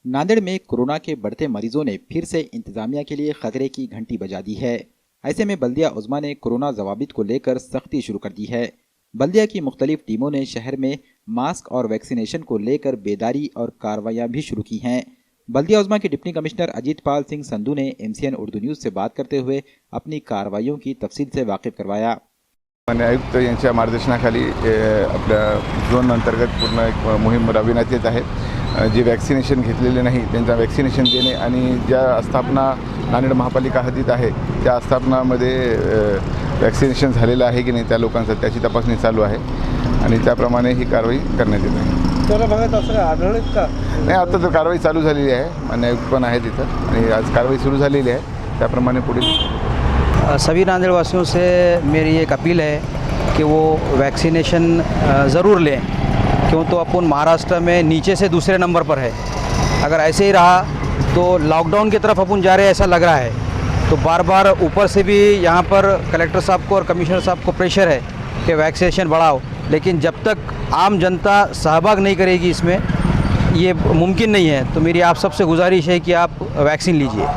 नांदेड़ में कोरोना के बढ़ते मरीजों ने फिर से इंतजामिया के लिए खतरे की घंटी बजा दी है। ऐसे में बल्दिया उज़्मा ने कोरोना ज़वाबित को लेकर सख्ती शुरू कर दी है। बल्दिया की मुख्तलिफ टीमों ने शहर में मास्क और वैक्सीनेशन को लेकर बेदारी और कार्रवाइयाँ भी शुरू की हैं। बल्दिया उज़्मा के डिप्टी कमिश्नर अजीत पाल सिंह संधू ने MCN उर्दू न्यूज़ से बात करते हुए अपनी कार्रवाइयों की तफसील से वाकिफ करवाया। माननीय आयुक्त यांच्या मार्गदर्शनाखाली आपल्या झोन अंतर्गत पूर्ण एक मोहीम राबविण्यात येत आहे। जे वॅक्सिनेशन घेतलेले नाही त्यांचा वॅक्सिनेशन देणे आणि ज्या आस्थापना नांदेड महापालिका हद्दीत आहे त्या आस्थापनामध्ये वॅक्सिनेशन झालेलं आहे की नाही त्या लोकांचं त्याची तपासणी चालू आहे आणि त्याप्रमाणे ही कारवाई करण्यात येत आहे। तर भागात असं आढळलं का? नाही, आता तर कारवाई चालू झालेली आहे। माननीय आयुक्त पण आहे तिथं आणि आज कारवाई सुरू झालेली आहे। त्याप्रमाणे पुढील सभी नांदेड़ वासियों से मेरी एक अपील है कि वो वैक्सीनेशन ज़रूर लें, क्यों तो अपन महाराष्ट्र में नीचे से दूसरे नंबर पर है। अगर ऐसे ही रहा तो लॉकडाउन की तरफ अपन जा रहे हैं ऐसा लग रहा है। तो बार बार ऊपर से भी यहाँ पर कलेक्टर साहब को और कमिश्नर साहब को प्रेशर है कि वैक्सीनेशन बढ़ाओ, लेकिन जब तक आम जनता सहभाग नहीं करेगी इसमें ये मुमकिन नहीं है। तो मेरी आप सबसे गुजारिश है कि आप वैक्सीन लीजिए।